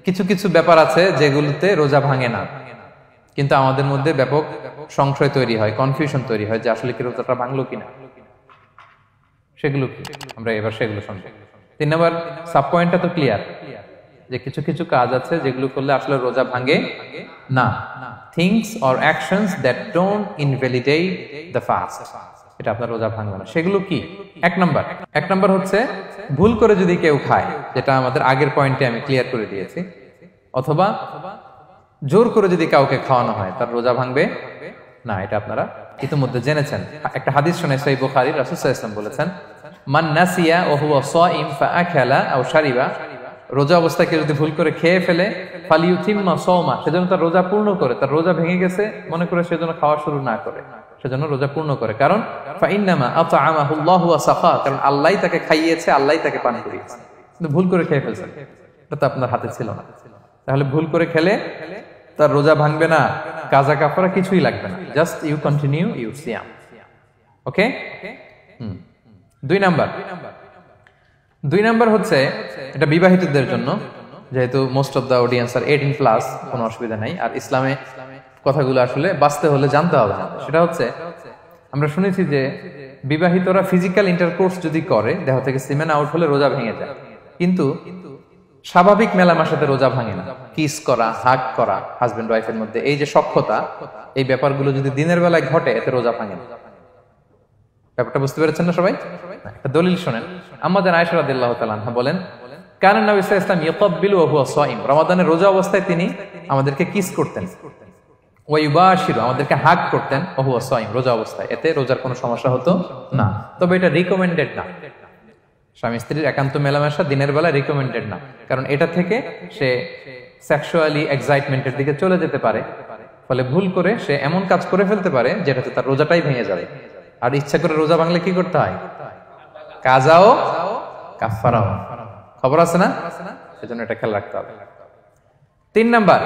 কিছু কিছু ব্যাপার আছে যেগুলোতে রোজা ভাঙে না, কিন্তু আমাদের মধ্যে ব্যাপক সংশয় তৈরি হয়, কনফিউশন তৈরি হয় যে আসলে কি রোজাটা ভাঙলো কিনা। সেগুলো কি আমরা এবার সেগুলো শুনবো। 3 নম্বর সাব পয়েন্টটা তো ক্লিয়ার যে কিছু কিছু কাজ আছে যেগুলো করলে আসলে রোজা ভাঙে না। Things or actions that don't invalidate the fast, এটা আপনার রোজা ভাঙবে না। সেগুলো কি? এক নম্বর হচ্ছে ভুল করে যদি কেউ খায়, যেটা আমাদের আগের পয়েন্টে আমি ক্লিয়ার করে দিয়েছি, অথবা জোর করে যদি কাউকে খাওয়ানো হয়, তার রোজা ভাঙবে না। এটা আপনারা ইতিমধ্যে জেনেছেন। একটা হাদিস শুনে সহিহ বুখারী, রাসূল সাল্লাল্লাহু আলাইহি ওয়াসাল্লাম বলেছেন, মান নাসিয়া ওয়া হুয়া সাইম ফাআকালা আও শারিবা, রোজা অবস্থায় কেউ যদি ভুল করে খেয়ে ফেলে, ফালিউতিম্মা সাওমা, সেজন্য তার রোজা পূর্ণ করে, তার রোজা ভেঙে গেছে মনে করে সেজন্য খাওয়া শুরু না করে, সেজন্য রোজা পূর্ণ করে। কারণ ফাইন্নামা আতআমাহুল্লাহু ওয়া সাকা, কারণ আল্লাহই তাকে খাইয়েছে, আল্লাহই তাকে পান করিয়েছে। কিন্তু ভুল করে খেয়ে ফেলছেন, এটা তো আপনার হাতে ছিল না। তাহলে ভুল করে খেলে তার রোজা ভাঙবে না, কাজা কাফারা কিছুই লাগবে না, জাস্ট ইউ কন্টিনিউ ইউর সিয়াম। ওকে। 2 নাম্বার হচ্ছে, এটা বিবাহিতদের জন্য, যেহেতু মোস্ট অফ দা অডিয়েন্স আর 18+, কোনো অসুবিধা নাই। আর ইসলামে কথাগুলো আসলে বাঁচতে হলে জানতে হবে না। সেটা হচ্ছে, আমরা শুনেছি যে বিবাহিতরা ফিজিক্যাল ইন্টারকোর্স যদি করে, দেহ থেকে সিমেন আউট হলে রোজা ভেঙে যায়, কিন্তু স্বাভাবিক মেলামেশাতে রোজা ভাঙে না। কিস করা, হাগ করা হাজবেন্ড ওয়াইফের মধ্যে, এই যে সখ্যতা, এই ব্যাপারগুলো যদি দিনের বেলায় ঘটে, এতে রোজা ভাঙে না। ব্যাপারটা বুঝতে পেরেছেন না সবাই? একটা দলিল শোনেন। আমাদের আয়েশা রাদিয়াল্লাহু তাআলা আনহা বলেন, কানা নবী সাল্লাল্লাহু আলাইহি ওয়াসাল্লাম ইয়াকাব্বিলু ওয়া হুয়া সাইম, রমাদানের রোজা অবস্থায় তিনি আমাদেরকে কিস করতেন, ওয়া ইউবাশিরু, আমাদেরকে হাগ করতেন, ওয়া হুয়া সাইম, রোজা অবস্থায়। এতে রোজার কোনো সমস্যা হতো না। তবে এটা রিকমেন্ডেড না। স্বামী স্ত্রীর একান্ত মেলামেশা দিনের বেলা রিকমেন্ডেড না, কারণ এটা থেকে সে সেক্সুয়ালি এক্সাইটমেন্টের দিকে চলে যেতে পারে। ফলে ভুল করে সে এমন কাজ করে ফেলতে পারে যেটাতে তার রোজাটাই ভেঙে যাবে। আর ইচ্ছা করে রোজা ভাঙলে কি করতে হয়? কাজাও কাফারাও, খবর আছে না? সেজন্য এটা খেয়াল রাখতে হবে। 3 নাম্বার,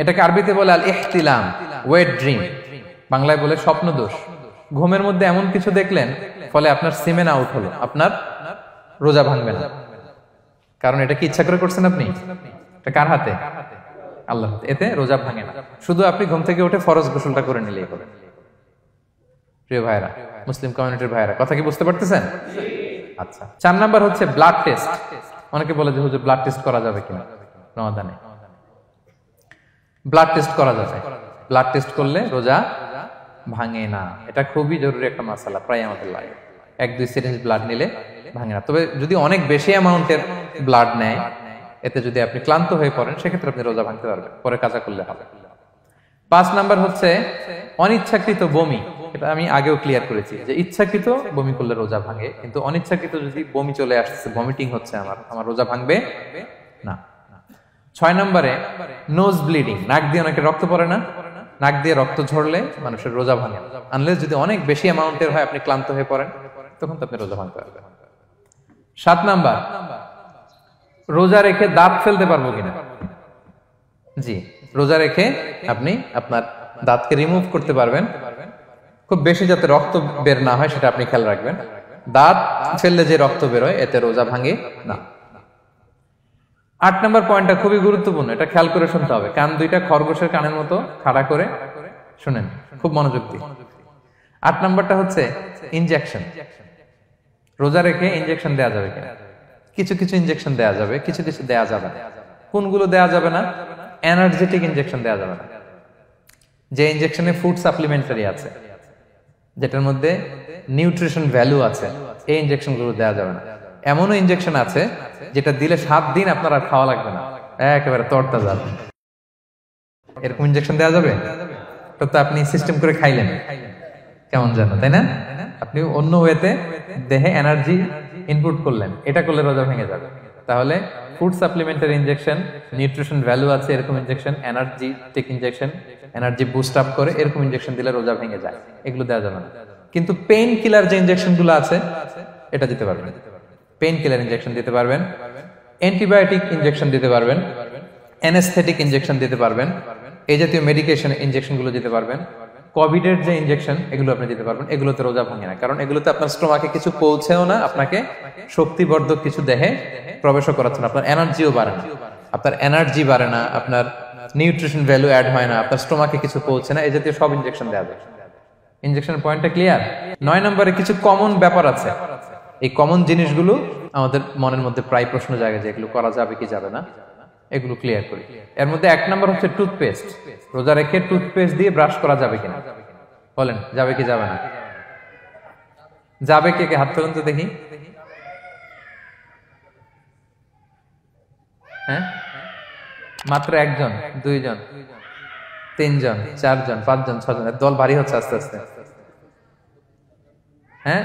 এটাকে আরবিতে বলে আল ইহতিলাম, ওয়েট ড্রিম, বাংলায় বলে স্বপ্ন দোষ। ঘুমের মধ্যে এমন কিছু দেখলেন, ফলে আপনার সিমেন আউট হলো, আপনার রোজা ভাঙবে না। কারণ এটা কি ইচ্ছা করে করছেন আপনি? এটা কার হাতে? আল্লাহর হাতে। এতে রোজা ভাঙে না। শুধু আপনি ঘুম থেকে উঠে ফরজ গোসলটা করে নিলেই হবে। প্রিয় ভাইরা, মুসলিম কমিউনিটির ভাইরা, কথা কি বুঝতে পারতেছেন? আচ্ছা। 4 নাম্বার হচ্ছে ব্লাড টেস্ট। অনেকে বলে যে হুজুর ব্লাড টেস্ট করা যাবে কিনা রমাদানে? ব্লাড টেস্ট করা যাবে। ব্লাড টেস্ট করলে রোজা ভাঙে না। এটা খুবই জরুরি একটা মাসালা, প্রায় আমাদের লাগে। 1-2 সিরিঞ্জ ব্লাড নিলে ভাঙে না। তবে যদি অনেক বেশি অ্যামাউন্টের ব্লাড নেয়, এতে যদি আপনি ক্লান্ত হয়ে পড়েন, সেক্ষেত্রে আপনি রোজা ভাঙতে পারবেন, পরে কাজা করলে হবে। 5 নাম্বার হচ্ছে অনিচ্ছাকৃত বমি। এটা আমি আগেও ক্লিয়ার করেছি যে ইচ্ছাকৃত বমি করলে রোজা ভাঙে, কিন্তু অনিচ্ছাকৃত যদি বমি চলে আসছে, ভমিটিং হচ্ছে, আমার রোজা ভাঙবে না। 6 নম্বরে নোজ ব্লিডিং, নাক দিয়ে অনেকে রক্ত পড়ে না, নাক দিয়ে রক্ত ঝরলে মানুষের রোজা ভাঙে না, আনলেস যদি অনেক বেশি অ্যামাউন্টের হয়, আপনি ক্লান্ত হয়ে পড়েন, তখন তো আপনি রোজা ভাঙতে পারবেন। 7 নাম্বার, রোজা রেখে দাঁত ফেলতে পারবো কিনা? জি, রোজা রেখে আপনি আপনার দাঁতকে রিমুভ করতে পারবেন, খুব বেশি যাতে রক্ত বের না হয় সেটা আপনি খেয়াল রাখবেন। দাঁত ফেললে যে রক্ত বের হয়, এতে রোজা ভাঙে না। 8 নম্বর পয়েন্টটা খুবই গুরুত্বপূর্ণ, এটা খেয়াল করে শুনতে হবে। কান দুইটা খরগোশের কানের মতো খাড়া করে শুনেন, খুব মনোযোগ দিয়ে। 8 নম্বরটা হচ্ছে ইনজেকশন। রোজা রেখে ইনজেকশন দেওয়া যাবে কিনা? কিছু কিছু ইনজেকশন দেওয়া যাবে, কিছু কিছু দেওয়া যাবে না। কোনগুলো দেওয়া যাবে না? এনার্জেটিক ইনজেকশন দেওয়া যাবে না। যে ইনজেকশনে ফুড সাপ্লিমেন্টারি আছে, যেটার মধ্যে নিউট্রিশন ভ্যালু আছে, এই ইনজেকশন গুলো দেওয়া যাবে না। এমনও ইনজেকশন আছে যেটা দিলে 7 দিন আপনার আর খাওয়া লাগবে না, একেবারে তরতা যাবে। এরকম ইনজেকশন দেওয়া যাবে? তো আপনি সিস্টেম করে খাইলেন কেমন যেন, তাই না? আপনি অন্য ওয়েতে দেহে এনার্জি ইনপুট করলেন, এটা করলে রোজা ভেঙে যাবে। তাহলে food supplementary injection, nutrition value আছে এরকম injection, energetic injection, energy boost up করে এরকম ইনজেকশন দিলে রোজা ভেঙে যায়, এগুলো দেওয়া যাবে না। কিন্তু পেইন কিলার যে ইনজেকশন গুলো আছে, এটা দিতে পারবেন। পেইন কিলার ইনজেকশন দিতে পারবেন, অ্যান্টিবায়োটিক ইনজেকশন দিতে পারবেন, অ্যানেস্থেটিক ইনজেকশন দিতে পারবেন, এই জাতীয় মেডিকেশন ইনজেকশন গুলো দিতে পারবেন। কোভিডের যে ইনজেকশন, এগুলো আপনি দিতে পারবেন। এগুলোতে রোজা ভাঙে না, কারণ এগুলোতে আপনার স্টোমাকে কিছু পৌঁছেও না, আপনাকে শক্তিবর্ধক কিছু দেহে প্রবেশও করাচ্ছে না, আপনার এনার্জিও বাড়ে না। আপনার এনার্জি বাড়ে না, আপনার নিউট্রিশন ভ্যালু অ্যাড হয় না, আপনার স্টোমাকে কিছু পৌঁছে না, এই জাতীয় সব ইনজেকশন দেওয়া যায়। ইনজেকশনের পয়েন্টটা ক্লিয়ার? 9 নম্বরে কিছু কমন ব্যাপার আছে। এই কমন জিনিসগুলো আমাদের মনের মধ্যে প্রায় প্রশ্ন জাগে যে এগুলো করা যাবে কি যাবে না, এগুলো ক্লিয়ার করি। এর মধ্যে 1 নম্বর হচ্ছে টুথপেস্ট। রোজা রেখে টুথপেস্ট দিয়ে ব্রাশ করা যাবে কিনা, বলেন যাবে কি যাবে না? যাবে, কে কে হাত তুলুন তো দেখি। হ্যাঁ, মাত্র 1 জন, 2 জন, 3 জন, 4 জন, 5 জন, 6 জন, দল ভারী হচ্ছে আস্তে আস্তে। হ্যাঁ,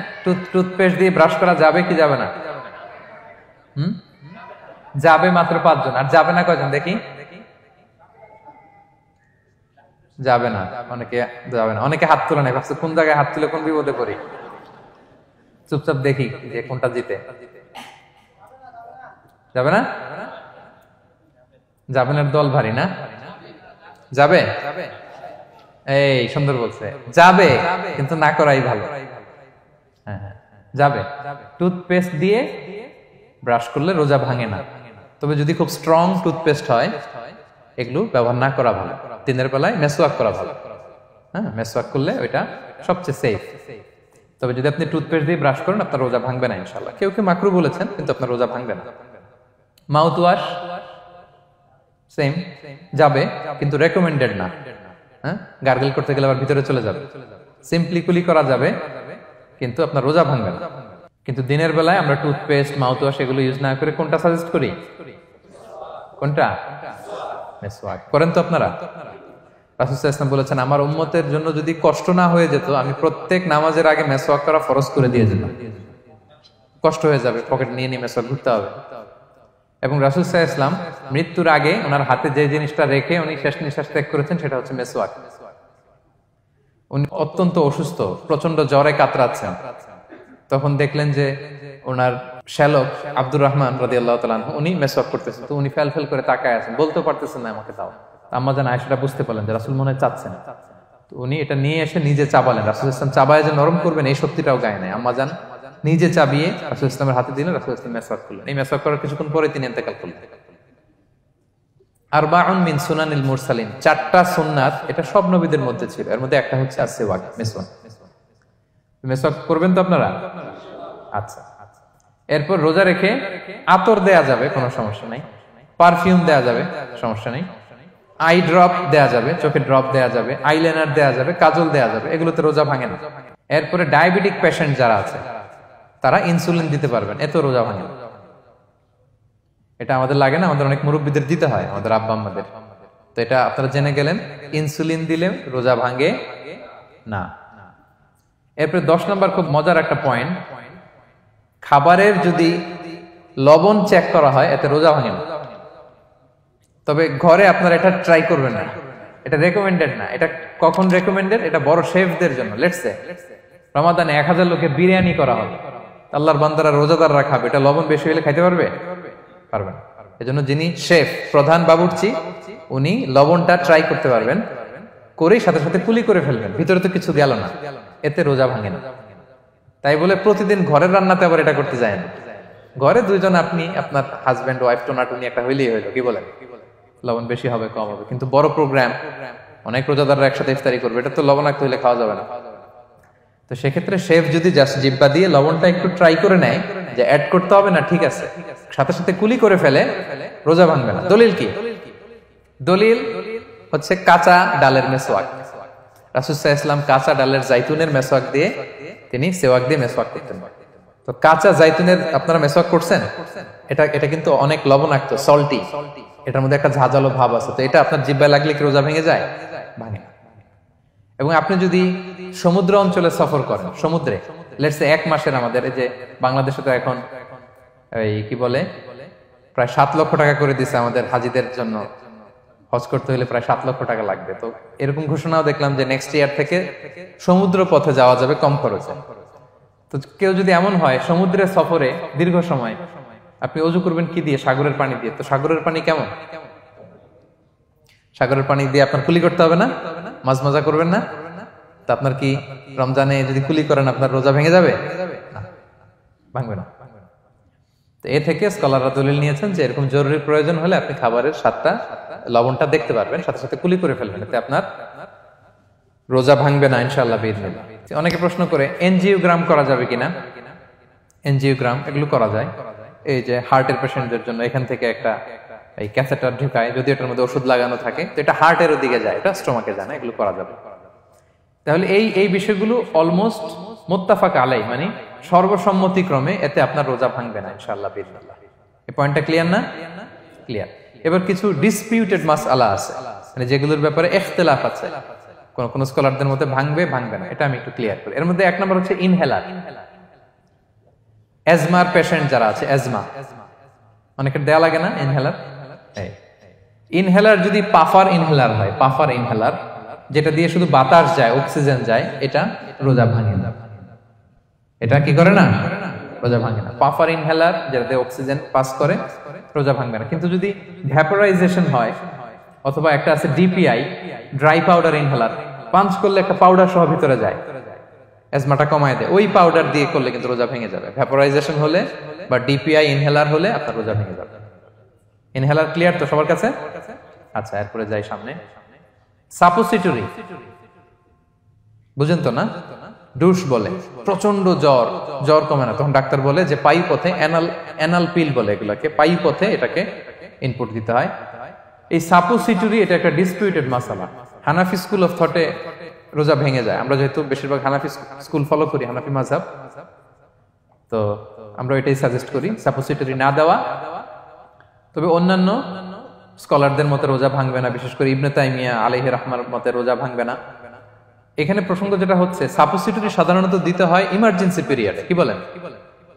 টুথপেস্ট দিয়ে ব্রাশ করা যাবে কি যাবে না? যাবে মাত্র 5 জন। আর যাবে না কয়জন দেখি? যাবে না, অনেকে যাবে না। অনেকে হাত তুলে নাই, ভাবছে কোন জায়গায় হাত তুলে কোন বিপদে পড়ি। চুপচাপ দেখি যে কোনটা জিতে। যাবে না? যাবে না, দল ভারী না? যাবে? এই সুন্দর বলছে, যাবে, কিন্তু না করাই ভালো। হ্যাঁ হ্যাঁ, যাবে। টুথপেস্ট দিয়ে ব্রাশ করলে রোজা ভাঙে না, তবে যদি খুব স্ট্রং টুথপেস্ট হয় এগুলো ব্যবহার না করা ভালো। দিনের বেলায় মেসওয়াক করা ভালো। হ্যাঁ, মেসওয়াক করলে ওইটা সবচেয়ে সেফ। তবে যদি আপনি টুথপেস্ট দিয়ে ব্রাশ করেন আপনার রোজা ভাঙবে না ইনশাআল্লাহ। কেউ কেউ মাকরু বলেছেন, কিন্তু আপনার রোজা ভাঙবে না। মাউথ ওয়াশ সেম, যাবে, কিন্তু রেকমেন্ডেড না। হ্যাঁ, গার্গল করতে গেলে আবার ভিতরে চলে যাবে। সিম্পলি কুলি করা যাবে, কিন্তু আপনার রোজা ভাঙবে না। কিন্তু দিনের বেলায় আমরা টুথপেস্ট, মাউথ ওয়াশ এগুলো ইউজ না করে কোনটা সাজেস্ট করি? কোনটা? মেসওয়াক করেন তো আপনারা? রাসূল সাল্লাল্লাহু আলাইহি ওয়াসাল্লাম বলেছেন, আমার উম্মতের জন্য যদি কষ্ট না হয়ে যেত আমি প্রত্যেক নামাজের আগে মেসওয়াক করা ফরজ করে দিয়ে যেতাম। কষ্ট হয়ে যাবে, পকেট নিয়ে নিয়ে মেসওয়াক ঘুরতে হবে। এবং রাসূল সাল্লাল্লাহু আলাইহি ওয়াসাল্লাম মৃত্যুর আগে ওনার হাতে যে জিনিসটা রেখে উনি শেষ নিঃশ্বাস ত্যাগ করেছেন সেটা হচ্ছে মেসওয়াক। উনি অত্যন্ত অসুস্থ, প্রচন্ড জ্বরে কাতরাচ্ছেন। তখন দেখলেন যে ওনার শ্যালক আব্দুর রহমান রাদিয়াল্লাহু তাআলা আনহু উনি মেসওয়াক করতেছেন, তো উনি ফেল করে তাকায় আছেন, বলতে পারতেছেন না আমাকে দাও। আম্মা জান আয়েশা বুঝতে পারলেন যে রাসূল মনে হয় চাচ্ছেন, তো উনি এটা নিয়ে এসে নিজে চাবালেন। রাসূল ইসলাম চাবায় যে নরম করবেন এই শক্তিটাও গায়ে নাই। আম্মা জান নিজে চাবিয়ে রাসূল ইসলামের হাতে দিলেন, রাসূল ইসলাম মেসওয়াক করলেন। এই মেসওয়াক করার কিছুক্ষণ পরে তিনি ইন্তেকাল করলেন। আরবাউন মিন সুনানিল মুরসালিন, 4টা সুন্নাত, এটা সব নবীদের মধ্যে ছিল। এর মধ্যে একটা হচ্ছে আসওয়াক, মেসওয়াক। মেসওয়াক করবেন তো আপনারা? আচ্ছা। এরপর রোজা রেখে আতর দেয়া যাবে, কোনো সমস্যা নাই। পারফিউম দেয়া যাবে, সমস্যা নেই। আই ড্রপ দেয়া যাবে, চোখে ড্রপ দেয়া যাবে, আইলাইনার দেয়া যাবে, কাজল দেয়া যাবে, এগুলোতে রোজা ভাঙে না। এরপরে ডায়াবেটিক পেশেন্ট যারা আছে তারা ইনসুলিন দিতে পারবেন, এত রোজা ভাঙে না। এটা আমাদের লাগে না, আমাদের অনেক মুরব্বীদের দিতে হয়, আমাদের আব্বা আম্মাদের। তো এটা আপনারা জেনে গেলেন, ইনসুলিন দিলে রোজা ভাঙে না। এরপরে 10 নম্বর খুব মজার একটা পয়েন্ট, খাবারের যদি লবণ চেক করা হয় এতে রোজা ভাঙে না। তবে ঘরে আপনারা এটা ট্রাই করবেন না, এটা রেকমেন্ডেড না। এটা কখন রেকমেন্ডেড? এটা বড় শেফদের জন্য। লেটস সে রমাদানে 1000 লোকের বিরিয়ানি করা হবে, আল্লাহর বান্দারা রোজাদাররা খাবে, এটা লবণ বেশি হলে খাইতে পারবে? পারবেন। এজন্য যিনি শেফ, প্রধান বাবুর্চি, উনি লবণটা ট্রাই করতে পারবেন, করেই সাথে সাথে কুলি করে ফেলবেন, ভিতরে তো কিছু গেল না, এতে রোজা ভাঙে না। তাই বলে প্রতিদিন ঘরের রান্নাতে আবার এটা করতে যায় না। ঘরে 2 জন, আপনি আপনার হাজবেন্ড ওয়াইফ টোনাটুনি একটা হইলেই হইলো, কি বলেন? লবণ বেশি হবে কম হবে, কিন্তু বড় প্রোগ্রাম, অনেক রোজাদাররা একসাথে ইফতারি করবে, এটা তো লবণাক্ত হইলে খাওয়া যাবে না। তো সেক্ষেত্রে শেফ যদি জাস্ট জিব্বা দিয়ে লবণটা একটু ট্রাই করে নেয় যে অ্যাড করতে হবে না, ঠিক আছে, সাথে সাথে কুলি করে ফেলে, রোজা ভাঙবে না। দলিল কি? দলিল হচ্ছে কাঁচা ডালের মেসওয়াক। রাসূল সাল্লাল্লাহু আলাইহি ওয়াসাল্লাম কাঁচা ডালের জাইতুনের মেসওয়াক দিয়ে তিনি সেওয়াক দিয়ে মেসওয়াক করতেন। তো কাঁচা জাইতুনের আপনারা মেসওয়াক করছেন, এটা কিন্তু অনেক লবণাক্ত, সল্টি, এটার মধ্যে একটা ঝাঁঝালো ভাব আছে। তো এটা আপনার জিহ্বায় লাগলে কি রোজা ভেঙে যায়? ভাঙে না। এবং আপনি যদি সমুদ্র অঞ্চলে সফর করেন, সমুদ্রে লেটস সে 1 মাসের, আমাদের এই যে বাংলাদেশে তো এখন এই কি বলে প্রায় 7 লক্ষ টাকা করে দিছে আমাদের হাজিদের জন্য, হজ করতে হলে প্রায় 7 লক্ষ টাকা লাগবে। তো এরকম ঘোষণাও দেখলাম যে নেক্সট ইয়ার থেকে সমুদ্র পথে যাওয়া যাবে কম খরচে। তো কেউ যদি এমন হয় সমুদ্রের সফরে দীর্ঘ সময়, আপনি ওযু করবেন কি দিয়ে? সাগরের পানি দিয়ে। তো সাগরের পানি কেমন? সাগরের পানি দিয়ে আপনার কুলি করতে হবে না? মাছ মজা করবেন না? তা আপনার কি রমজানে যদি কুলি করেন আপনার রোজা ভেঙে যাবে? না, ভাঙবে না। তো এ থেকে স্কলাররা দলিল নিয়েছেন যে এরকম জরুরি প্রয়োজন হলে আপনি খাবারের স্বাদটা লবণটা দেখতে পারবেন, সাথে সাথে কুলি করে ফেলবেন, এতে আপনার রোজা ভাঙবে না ইনশাআল্লাহ বিইذনিল্লাহ। অনেকে প্রশ্ন করে এনজিওগ্রাম করা যাবে কিনা। এনজিওগ্রাম এগুলো করা যায়, এই যে হার্টের পেশেন্টদের জন্য এখান থেকে একটা এই ক্যাথেটার ঢুকায়, যদি এটার মধ্যে ওষুধ লাগানো থাকে তো এটা হার্টের দিকে যায়, এটা স্টোমাকে যায় না, এগুলো করা যাবে। তাহলে এই বিষয়গুলো অলমোস্ট মুত্তাফাক আলাই, মানে সর্বসম্মতিক্রমে এতে আপনার রোজা ভাঙবে না ইনশাআল্লাহ বিইذনিল্লাহ। এই পয়েন্টটা ক্লিয়ার না? ক্লিয়ার। এবার কিছু ডিসপিউটেড মাসআলা আছে, মানে যেগুলোর ব্যাপারে ইখতিলাফ আছে, কোন কোন স্কলারদের মধ্যে ভাঙবে ভাঙবে না, এটা আমি একটু ক্লিয়ার করি। এর মধ্যে এক নম্বর হচ্ছে ইনহেলার। অ্যাজমার পেশেন্ট যারা আছে, অ্যাজমা অনেকের দেয়া লাগে না ইনহেলার। ইনহেলার যদি পাফার ইনহেলার হয়, পাফার ইনহেলার যেটা দিয়ে শুধু বাতাস যায়, অক্সিজেন যায়, এটা রোজা ভাঙে না। এটা কি করে না? রোজা ভাঙে না। পাফার ইনহেলার যেটাতে অক্সিজেন পাস করে, রোজা ভাঙবে না। কিন্তু যদি ভ্যাপোরাইজেশন হয়, অথবা একটা আছে DPI, dry powder inhaler, punch করলে একটা পাউডার সহ ভিতরে যায়, অ্যাজমাটা কমায় দেয়, ওই পাউডার দিয়ে করলে কিন্তু রোজা ভেঙে যাবে। ভ্যাপোরাইজেশন হলে বা ডিপিআই ইনহেলার হলে আপনার রোজা ভেঙে যাবে। ইনহেলার ক্লিয়ার তো সবার কাছে? আচ্ছা, এরপরে যাই সামনে। সাপোসিটরি বুঝেন তো না? ডুশ বলে, প্রচন্ড জ্বর কমে না, তখন ডাক্তার বলে যে পায়ু পথে, অ্যানাল পিল বলে এগুলাকে, পায়ু পথে এটাকে ইনপুট দিতে হয়। এই সাপোসিটরি এটা একটা ডিসপিউটেড মাসালা। হানাফি স্কুল অফ থটে রোজা ভেঙে যায়। আমরা যেহেতু বেশিরভাগ হানাফি স্কুল ফলো করি, হানাফি মাযহাব, তো আমরা এটাই সাজেস্ট করি সাপোসিটরি না দেওয়া। তবে অন্যান্য স্কলারদের মতে রোজা ভাঙবে না, বিশেষ করে ইবনে তাইমিয়া আলাইহি রাহমার মতে রোজা ভাঙবে না। এখানে প্রসঙ্গ যেটা হচ্ছে, সাপোসিটরি সাধারণত দিতে হয় ইমার্জেন্সি পিরিয়ডে। কি বলেন?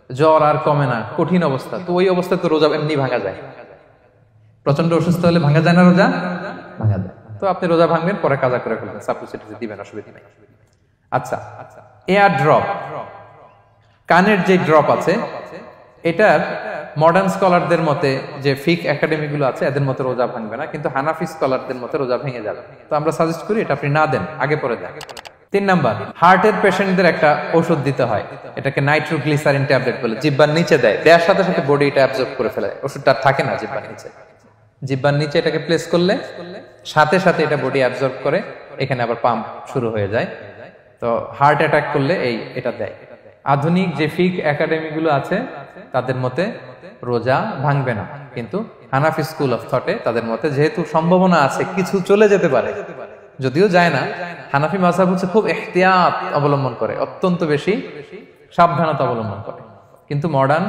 জ্বর আর কমে না, কঠিন অবস্থা, তো ওই অবস্থায় তো রোজা এমনি ভাঙা যায়। প্রচন্ড অসুস্থ হলে ভাঙা যায় না রোজা? ভাঙা যায়। তো আপনি রোজা ভাঙবেন, পরে কাজা করে ফেলবেন, সাপোসিটরি দিবেন, অসুবিধা নেই। আচ্ছা, এয়ার ড্রপ, কানের যে ড্রপ আছে, এটার মডার্ন স্কলারদের মতে, যে ফিক একাডেমি গুলো আছে, এদের মতে রোজা ভাঙবে না, কিন্তু হানাফি স্কলারদের মতে রোজা ভেঙে যাবে। তো আমরা সাজেস্ট করি এটা আপনি না দেন, আগে পরে দেন। 3 নাম্বার, হার্টের পেশেন্টদের একটা ওষুধ দিতে হয়, এটাকে নাইট্রোগ্লিসারিন ট্যাবলেট বলে, জিহ্বার নিচে দেয়, দেওয়ার সাথে সাথে বডি এটা অ্যাবজর্ব করে ফেলে, ওষুধটা থাকে না জিহ্বার নিচে। জিহ্বার নিচে এটাকে প্লেস করলে সাথে সাথে এটা বডি অ্যাবজর্ব করে, এখানে আবার পাম্প শুরু হয়ে যায়। তো হার্ট অ্যাটাক করলে এটা দেয়। আধুনিক যে ফিক একাডেমি গুলো আছে তাদের মতে রোজা ভাঙবে না, কিন্তু হানাফি স্কুল অফ থটে তাদের মতে যেহেতু সম্ভাবনা আছে কিছু চলে যেতে পারে, যদিও যায় না, হানাফি মাযহাব হচ্ছে খুব ইহতিয়াত অবলম্বন করে, অত্যন্ত বেশি সাবধানতা অবলম্বন করে। কিন্তু মডার্ন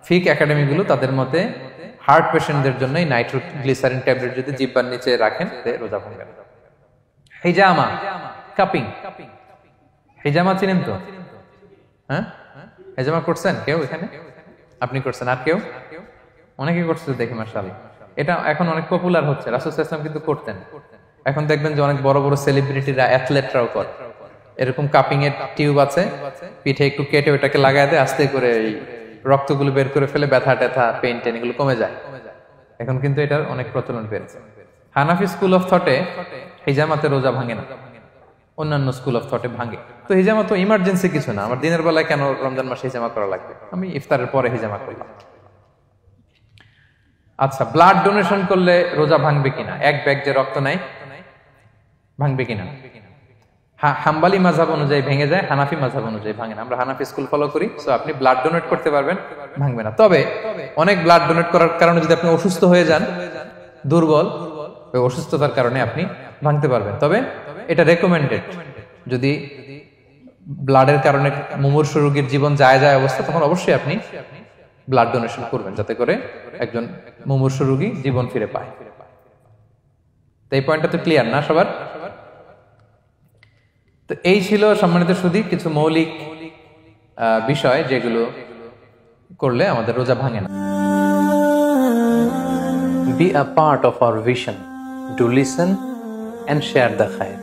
ফিক একাডেমি গুলো তাদের মতে হার্ট পেশেন্টদের জন্য নাইট্রোগ্লিসারিন ট্যাবলেট যদি জিহ্বার নিচে রাখেন রোজা ভাঙবে না। হিজামা, কাপিং, হিজামা চিনেন তো? হ্যাঁ, হিজামা করছেন কেউ এখানে? আপনি করছেন, আর কেউ? অনেকে করছে দেখি মাশাআল্লাহ। এটা এখন অনেক পপুলার হচ্ছে, রাসূল সাল্লাল্লাহু আলাইহি ওয়াসাল্লাম কিন্তু করতেন। এখন দেখবেন যে অনেক বড় বড় সেলিব্রিটিরা, অ্যাথলেটরাও করে। এরকম কাপিং এর টিউব আছে, পিঠে একটু কেটে ওটাকে লাগায় দেয়, আস্তে করে এই রক্তগুলো বের করে ফেলে, ব্যথা ট্যাথা, পেইন টেন এগুলো কমে যায়। এখন কিন্তু এটার অনেক প্রচলন বেড়েছে। হানাফি স্কুল অফ থটে হিজামাতে রোজা ভাঙে না, অন্যান্য স্কুল অফ থটে ভাঙে। তো হিজামা তো ইমার্জেন্সি কিছু না, আমার দিনের বেলায় কেন রমজান মাসে হিজামা করা লাগবে, আমি ইফতারের পরে হিজামা করলাম। আচ্ছা, ব্লাড ডোনেশন করলে রোজা ভাঙবে কিনা? এক ব্যাগ যে রক্ত নেয়, ভাঙবে কিনা? হাম্বালি মাযহাব অনুযায়ী ভেঙে যায়, হানাফি মাযহাব অনুযায়ী ভাঙে না। আমরা হানাফি স্কুল ফলো করি, সো আপনি ব্লাড ডোনেট করতে পারবেন, ভাঙবে না। তবে অনেক ব্লাড ডোনেট করার কারণে যদি আপনি অসুস্থ হয়ে যান, দুর্বল, ওই অসুস্থতার কারণে আপনি ভাঙতে পারবেন। তবে এটা রেকমেন্ডেড, যদি ব্লাডের কারণে মুমূর্ষু রোগীর জীবন যায় অবস্থা, তখন অবশ্যই আপনি ব্লাড ডোনেশন করবেন, যাতে করে একজন মুমূর্ষু রোগী জীবন ফিরে পায়। তো এই পয়েন্টটা তো ক্লিয়ার না সবার? তো এই ছিল সম্মানিত সুধী কিছু মৌলিক বিষয় যেগুলো করলে আমাদের রোজা ভাঙে না। Be a part of our vision. Do listen and share the khair.